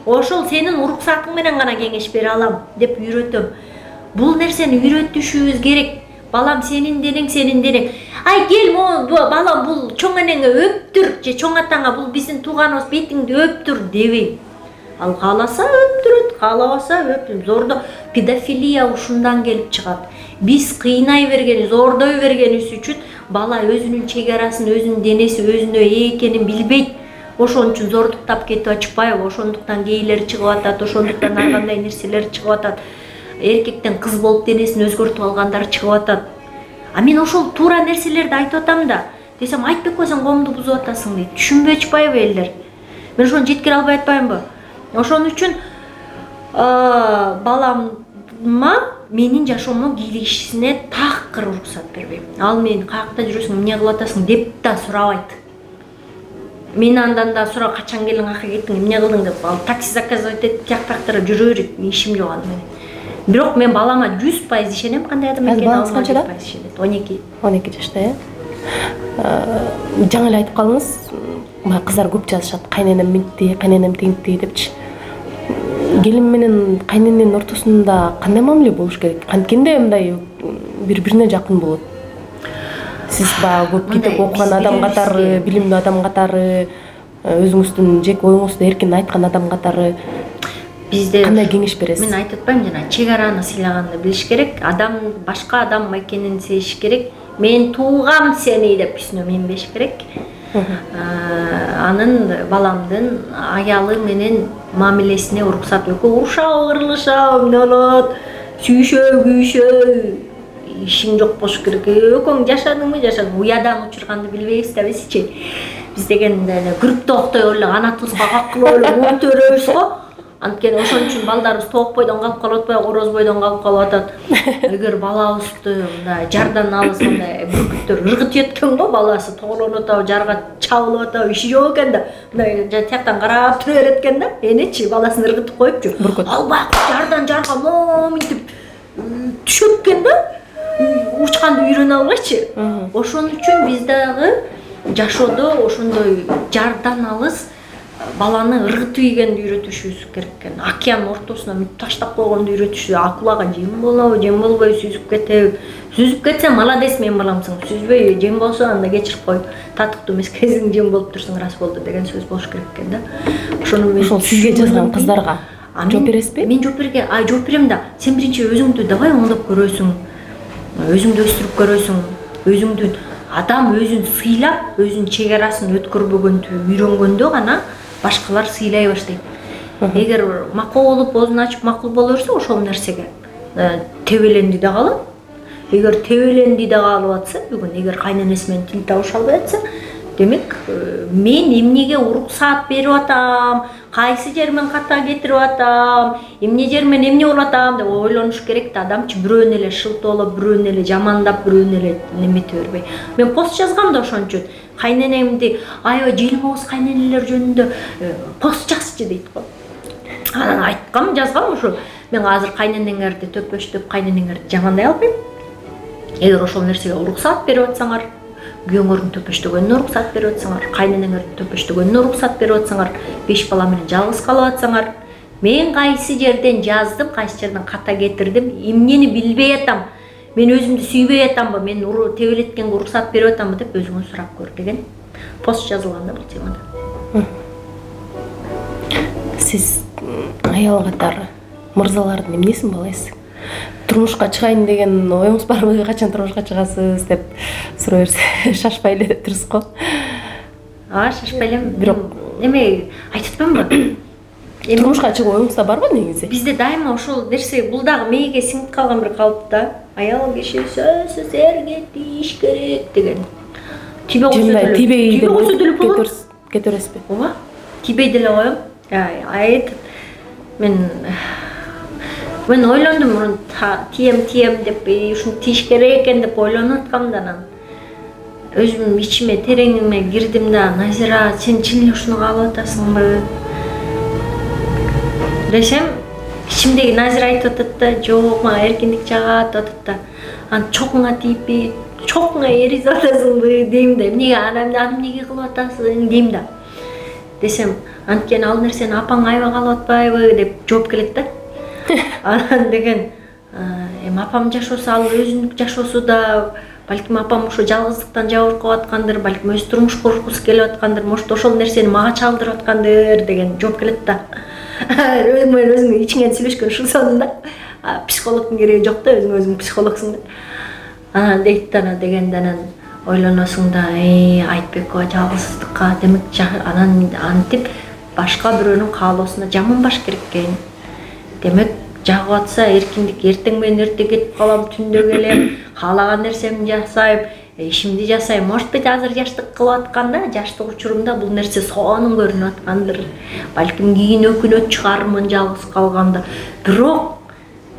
ошол сенин уруксатың менен гана кеңеш бере алам деп үйрөтөм. Бул нерсени үйрөтүшүбүз керек. Балам, сенин денең. Ай кел, балам, бул чоң энеңе өптүр, же чоң атаңа бул биздин тууганыбыз бетиңди өптүр дебейм. Ал кааласа өптүрөт, каалабаса өптүрөт. Зордо педофилия ушундан келип чыгат. Биз кыйнай берген, зордой бергенибиз үчүн бала өзүнүн чек арасын, өзүнүн денеси өзүнө экенин билбейт. Ошон үчүн зордуктап кетип ачпайбы, ошондуктан гейлер чыгып атат, ошондуктан ар кандай нерселер чыгып атат. Эркектен кыз болуп денесин өзгөртүп алгандар чыгып атат. А мен ошол туура нерселерди айтып атам да, десем айтпай койсоң коомду бузуп атасың дейт. Түшүнбөй ачпайбы элдер? Мен ошону жеткире албай атпаймынбы? Ошон үчүн баламма менин жашоомо кийлигишине такыр уруксат бербейм. Ал мени каякта жүрөсүң, эмне кылып атасың деп да сурабайт. Мен андан да сурап, качан келиң, кака кеттиң, эмне кылдың деп, ал такси заказывать этип тияктактара жүрө берет, ишим жок аны менен. Бирок мен балама 100% ишенем, кандай адам экенин алып канчада? 12. 12 жашта, Жаңы эле айтып калдыңыз, кыздар көп жазышат, кайненем мынтти, кайненем тигинти депчи. Келин менен кайнененин ортосунда кандай мамиле болуш керек? Анткенде мындай бири-бирине жакын болот. Сиз көп китеп окуган адам катары, билимдүү адам катары, өзүңүздүн жеке оюңузду эркин айткан адам катары бизде кандай кеңеш бересиз? Мен айтып атпайм, жана чек араны сыйлаганды билиш керек. Адам башка адам экенин сезиш керек. Мен туугам сени деп үстүнө менбеш керек. Анын баламдын аялы менен мамилесине уруксат. Экөө урушабы, кырылышабы, эмне болот? Сүйүшөбү, күйүшөбү, ишиң жок болуш керек. Экөөң жашадыңбы, уядан учурганды билбейбиз да бизчи. Биз дегенде эле күрүп токтой эле канатыбызга каккылап эле көтөрөбүз го. Анткени ошон үчүн балдарыбыз тоок бойдон калып калып атпайбы, короз бойдон калып калып атат. Эгер балабызды мындай жардан алыс мындай бүркүттөр ыргытып кеткен го, баласы тоолонуп атабы, жарга чабылып атабы, иши жок экен да. Мындай тияктан карап тура берет экен да. Энечи баласын ыргытып коюпчу. Албай жардан жарга моминтип түшөт экен да. Учканды үйрөнө албайчы. Ошон үчүн биз дагы жашоодо ошондой жардан алыс баланы ыргытып ийгенди үйрөтүшүбүз керек экен. Океан ортосуна мүнөп таштап койгонду үйрөтүшүбүз. Акулага жем болобу, жем болбойбу, сүзүп кетеби? Сүзүп кетсе молодец мен баламсың. Сүзбөй жем болсо анда кечирип коюп, татыктуу эмес кезиң жем болуп турсуң, рас болду деген сөз болуш керек экен да. Ошол сизге жазган кыздарга жооп бересизби? Мен жооп берем да. Сен биринчи өзүңдү давай оңдоп көрөсүң. Өзүңдү өстүрүп көрөсүң. Өзүңдү адам өзүн сыйлап, өзүнүн чек арасын өткөрбөгөндү үйрөнгөндө гана башкалар сыйлай баштайт. Эгер макул болуп, оозун ачып макул боло берсе, ошол нерсеге тебеленди да калат. Эгер тебеленди да калып атса, бүгүн эгер кайненеси менен тил табыша албай атса, демек мен эмнеге уруксаат берип атам, кайсы жермен ката кетирип атам, эмне жермен эмне болуп атам деп ойлонуш керек да. Адамчы бирөөнү эле шылтоолоп, бирөөнү эле жамандап, бирөөнү эле немете бербей. Мен пост жазгам да ошон үчүн. Кайненемди аябай желбоз кайненелер жөнүндө пост жазчы дейт го. Анан айткам, жазгам ошо. Мен азыр кайненеңерди төпөштөп, кайненеңерди жамандай албайм. Эгер ошол нерсеге уруксаат берип атсаңар, күйөөңөрдүн төпөштөгөнүнө уруксаат берип атсаңар, кайненеңердин төпөштөгөнүнө уруксаат берип атсаңар, 5 бала менен жалгыз калып атсаңар, мен кайсы жерден жаздым, кайсы жерден ката кетирдим, эмнени билбей атам, мен өзүмдү сүйбөй атамбы, мен тебелеткенге уруксаат берип атамбы деп өзүңө сурап көр деген пост жазылган да бул темада. Сиз аял катары мырзалардын эмнесин баалайсыз? Турмушка чыгайын деген оюңуз барбы? Качан турмушка чыгасыз деп суроо берсе, шашпай эле деп турсуз го. Шашпай элем. Бирок эме айтып атпаймынбы? Турмушка чыгуу оюңузда барбы негизи? Бизде дайыма ошол нерсе, бул дагы мээге сиңип калган бир калп да. Аял киши сөзсүз эрге тийиш керек деген. Тибе койсо деле болот. Кете бересизби? Ооба. Тибей деле коем. Айт мен ойлондум мурун тием деп, ушуну тийиш керек экен деп ойлонуп аткам да, анан өзүм ичиме тереңиме кирдим да, Назира, сен чын эле ушуну каалап атасыңбы десем, ичимдеги Назира айтып атат да, жок, мага эркиндик жагат деп атат да. Анан чокуңа тийиппи, чокуңа эрип атасыңбы дейм да, эмнеге аны эмнеге кылып атасың дейм да. Десем, анткени ал нерсени апаң аябай каалап атпайбы деп жооп келет да. Анан деген, эми апам жашоосу, ал өзүнүн жашоосу да, балким апам ошо жалгыздыктан жабыркап аткандыр, балким өз турмуш кургусу келип аткандыр, может ошол нерсени мага чалдырып аткандыр деген жооп келет да. Өзүң ичиңен сүйлөшкөн ушул сонунда. Психологдун кереги жок да, өзүң психологсуң да. Анан дейт ана дегенде, анан ойлоносуң да, Айтбекова жалгыздыкка, демек анан антип башка бирөөнүн каалоосуна жаманбаш керек экен. Демек жагып атса эркиндик, эртең менен эрте кетип калам, түндө келем, каалаган нерсемди жасайм, ишимди жасайм. Может быть, азыр жаштык кылып атканда, жаштык учурумда бул нерсе сонун көрүнүп аткандыр. Балким кийин өкүнөт чыгармын жалгыз калганда. Бирок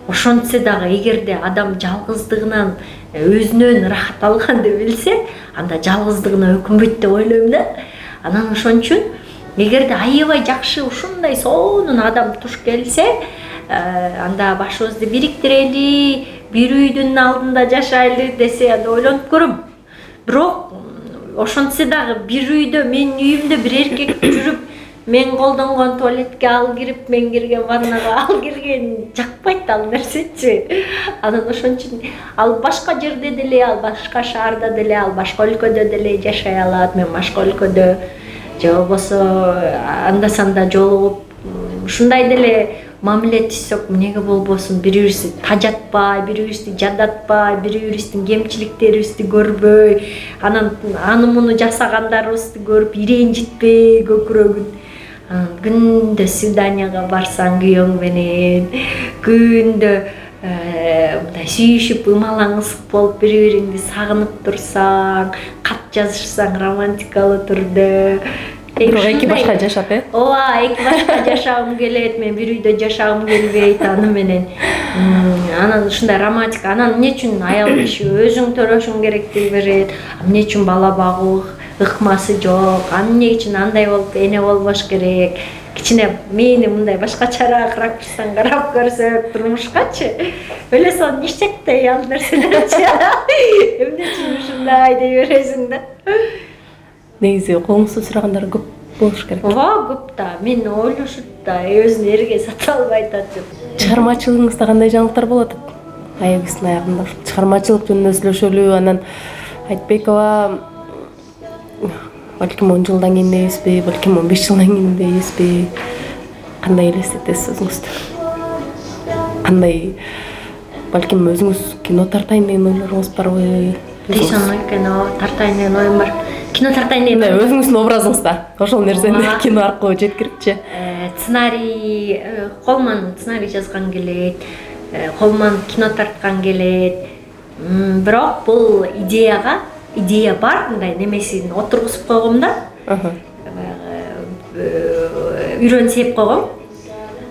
ошентсе дагы эгерде адам жалгыздыгынан өзүнөн рахат алганды билсе, анда жалгыздыгына өкүнбөйт деп ойлойм да. Анан ошон үчүн эгерде аябай жакшы ушундай сонун адам туш келсе, анда башыбызды бириктирели, бир үйдүн алдында жашайлы десе, анда ойлонуп көрөм. Бирок ошентсе дагы бир үйдө, менин үйүмдө бир эркек жүрүп, мен колдонгон туалетке ал кирип, мен кирген ваннага ал кирген жакпайт ал нерсечи. Анан ошон үчүн ал башка жерде деле, ал башка шаарда деле, ал башка өлкөдө деле жашай алат, мен башка өлкөдө, же болбосо анда-санда жолугуп, ушундай деле мамиле түзсөк эмнеге болбосун, бири-бирибизди тажатпай, бири-бирибизди жадатпай, бири-бирибиздин кемчиликтерибизди көрбөй, анан аны муну жасагандарыбызды көрүп иренжитпей көкүрөгүн. Күндө свиданияга барсаң күйөөң менен, күндө мындай сүйүшүп, ымалаңызып болуп, бири-бириңди сагынып турсаң, кат жазышсаң романтикалуу түрдө. Эки башка жашап, Ооба, эки башка жашагым келет, мен бир үйдө жашагым келбейт аны менен. Анан ушундай романтика, анан эмне үчүн аял киши өзүң төлөшүң керек дей берет, эмне үчүн бала багуу ыкмасы жок, эмне үчүн андай болуп, эне болбош керек. Кичине мени мындай башкачараак ракурстан карап көрсөк турмушкачы, ойлосоң ништектей ал нерселерчи. Эмне үчүн ушундай дей бересиң да. Негизи колуңузду сурагандар көп болуш керек. Ооба, көп да. Мен ойлошут да, өзүн эрге сата албай атат деп. Чыгармачылыгыңызда кандай жаңылыктар болуп атат? Аягыбыздын аягында ушул чыгармачылык жөнүндө сүйлөшөлү, анан Айтбекова балким 10 жылдан кийин дейбизби, балким 15 жылдан кийин дейбизби? Кандай элестетесиз өзүңүздү? Кандай балким өзүңүз кино тартайын деген ойлоруңуз барбы? Дейсен кино тартайын деген оюм бар. Кино тартайын деген өзүңүздүн образыңызда ошол нерсени кино аркылуу жеткирипчи. Сценарий, колман сценарий жазган келет, колман кино тарткан келет. Бирок бул идея бар, мындай немесин отургузуп койгом да. Үйрөнсөп койгом.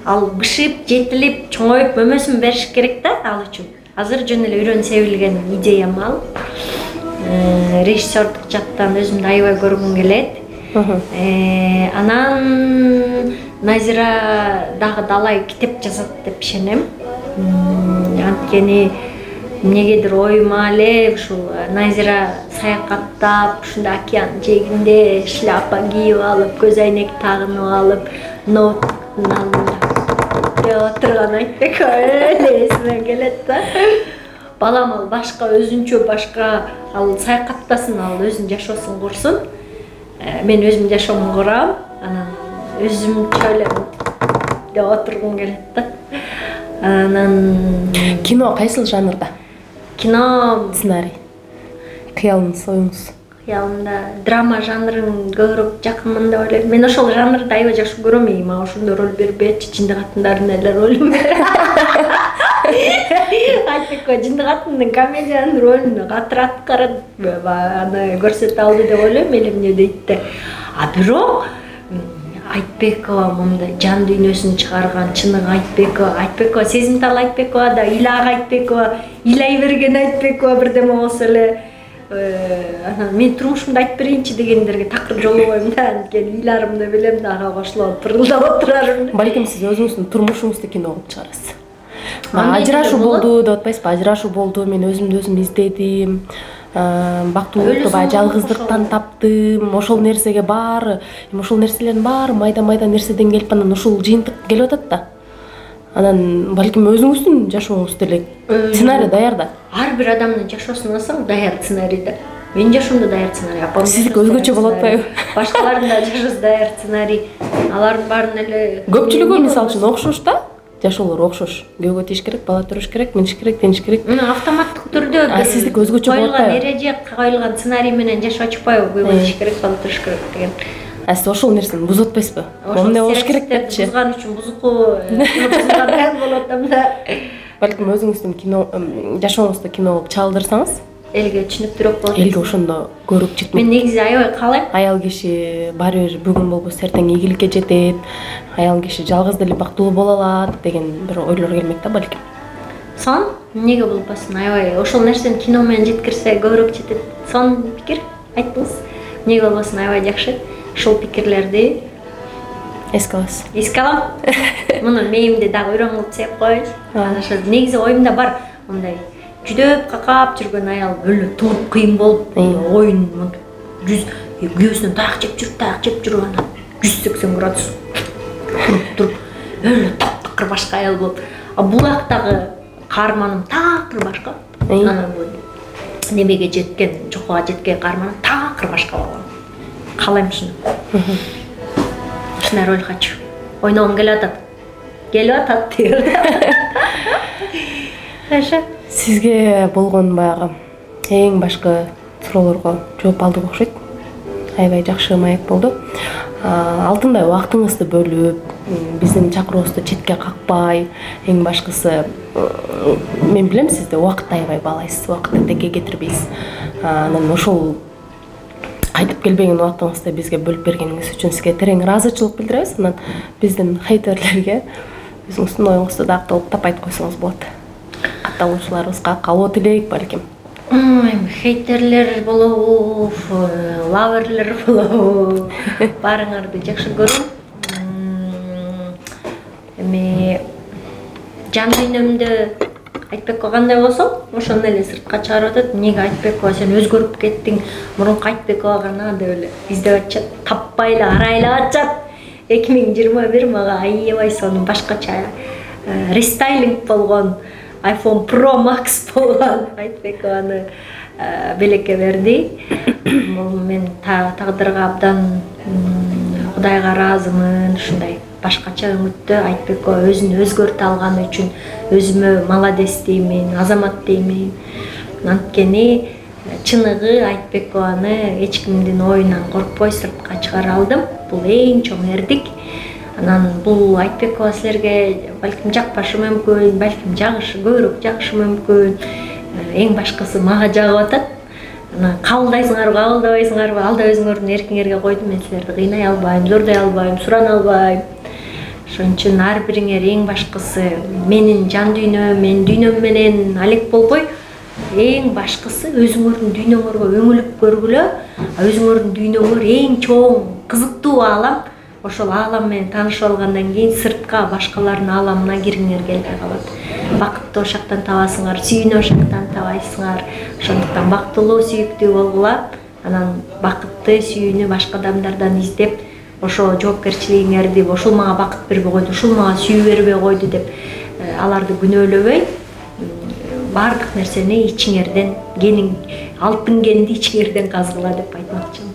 Ал бышып, жетилип, чоңоюп мөмөсүн бериш керек да ал үчүн. Азыр жөн эле үйрөнсө билген идеям ал. Режиссердук жактан өзүмдү аябай көргүм келет. Анан Назира дагы далай китеп жазат деп ишенем. Анткени эмнегедир оюма эле ушул Назира саякаттап, ушунда океан жээгинде шляпа кийип алып, көз айнек тагынып алып, ноуттун алдында отурган Айтбекова эле эсиме келет да. Балам ал башка өзүнчө башка ал саякаттасын, ал өзүнүн жашоосун курсун. Мен өзүмдүн жашоомду курам, анан өзүмчө эле деп отургум келет да. Анан кино кайсыл жанрда? Кино Сценарий. Кыялыңыз, оюңуз. Кыялымда драма жанрын көбүрөөк жакынмын деп ойлойм. Мен ошол жанрды аябай жакшы көрөм. Мага ошондой роль бербечи, жынды катындардын эле ролун бер. Айтбекова жынды катындын комедиянын ролун катыр аткарат, аны көрсөтө алды деп ойлойм, эле эмне дейт да. А бирок Айтбекова мындай жан дүйнөсүн чыгарган чыныгы Айтбекова сезимтал Айтбекова да, илаг Айтбекова, илай берген Айтбекова бирдеме болсо эле мен турмушумду айтып берейинчи дегендерге такыр жолубойм да, анткени ыйларымды билем да, ага кошулуп пырылдап отурарым. Балким сиз өзүңүздүн турмушуңузду кино кылып чыгарасыз. Ажырашуу болду деп атпайсызбы? Ажырашуу болду, мен өзүмдү өзүм издедим. Бактылуулукту баягы жалгыздыктан таптым. Ошол нерсеге баары, ошол нерселердин баары майда нерседен келип анан ушул жыйынтык келип атат да. Анан балким өзүңүздүн жашооңуз деле сценарий даярда. Ар бир адамдын жашоосун алсаң даяр сценарий да. Менин жашоомдо даяр сценарий, апам. Сиздики өзгөчө болуп атпайбы? Башкалардын да жашоосу даяр сценарий. Алардын баарын эле көпчүлүгү мисалы үчүн окшош да. Жашоолор окшош. Күйөөгө тийиш керек, бала төрөш керек, миниш керек, тениш керек. Автоматтык түрдө сиздики өзгөчө болуп атпайбы? Эреже коюлган сценарий менен жашоо чыкпайбы? Күйөөгө тийиш керек, бала төрөш керек деген. Сиз ошол нерсени бузуп атпайсызбы? Эмне болуш керек депчи? Бузган үчүн бузукка даяр болуп атам да. Балким өзүңүздүн кино жашооңузду кино кылып чалдырсаңыз, элге түшүнүктүүрөөк болот. Элге ошондо көрүп жетмек. Мен негизи аябай каалайм. Аял киши баары бир бүгүн болбосо эртең ийгиликке жетет. Аял киши жалгыз деле бактылуу боло алат деген бир ойлор келмек да балким. Сон эмнеге болбосун? Аябай ошол нерсени кино менен жеткирсе көбүрөөк жетет. Сон пикир айттыңыз. Эмнеге болбосун? Аябай жакшы. Ушул пикирлерди эске аласыз. Эске алам. Муну мээңимде дагы үйрөн кылып сеп коеюн. Ошо негизи оюмда бар. Мындай жүдөп какап жүргөн аял өлө туруп кыйын болуп, оюн күйөөсүнөн таяк жеп жүрүп анан 180 градус туруп өлө таптакыр башка аял болуп. А булактагы каарманым такыр башка. Анан бул немеге жеткен, жокого жеткен каарманым такыр башка болгон. Каалайм ушуну. Ушундай роль хочу. Ойногум келип атат. Сизге болгон баягы эң башкы суроолорго жооп алдык окшойт. Аябай жакшы маек болду. Алтындай убактыңызды бөлүп, биздин чакыруубузду четке какпай, эң башкысы мен билем сизде убакытты аябай баалайсыз, убакытты текке кетирбейсиз. Анан ошол кайтып келбеген убактыңызды бизге бөлүп бергениңиз үчүн сизге терең ыраазычылык билдиребиз. Анан биздин хейтерлерге өзүңүздүн оюңузду да акталыктап айтып койсоңуз болот. Катталуучуларыбызга кабыл тилейик балким. Хейтерлер болобу, лаверлер болобу, баарыңарды жакшы көрөм. Эми жан дүйнөмдө Айтбекова кандай болсо ошону эле сыртка чыгарып атат. Эмнеге Айтбекова сен өзгөрүп кеттиң, мурунку Айтбекова гана деп эле издеп атышат, таппай эле арайлап атышат. 2021 мага аябай сонун башкача рестайлинг болгон iPhone Pro Max болгон Айтбекованы белекке берди. Мен тагдырга абдан Кудайга ыраазымын. Ушундай башкача үмүттө Айтбекова өзүн өзгөртө алганы үчүн өзүмө молодец деймин, азамат деймин. Анткени чыныгы Айтбекованы эч кимдин оюнан коркпой сыртка чыгара алдым. Бул эң чоң эрдик. Анан бул Айтбекова силерге балким жакпашы мүмкүн, балким жагышы, көбүрөөк жагышы мүмкүн. Эң башкысы мага жагып атат. Анан кабылдайсыңарбы, кабылдабайсыңарбы, ал да өзүңөрдүн эркиңерге койдум. Мен силерди кыйнай албайм, зордой албайм, сурана албайм. Ошон үчүн ар бириңер эң башкысы менин жан дүйнөм, менин дүйнөм менен алек болбой, эң башкысы өзүңөрдүн дүйнөңөргө өңүлүп көргүлө. Өзүңөрдүн дүйнөңөр эң чоң, кызыктуу аалам. Ошол аалам менен таанышып алгандан кийин сыртка башкалардын ааламына киргиңер келбей калат. Бакытты ошактан табасыңар, сүйүүнү ошактан табайсыңар. Ошондуктан бактылуу, сүйүктүү болгула. Анан бакытты, сүйүүнү башка адамдардан издеп, ошо жоопкерчилигиңерди, ушул мага бакыт бербей койду, ушул мага сүйүү бербей койду деп аларды күнөөлөбөй, баардык нерсени ичиңерден, алтын кенди ичиңерден казгыла деп айтмакчымын.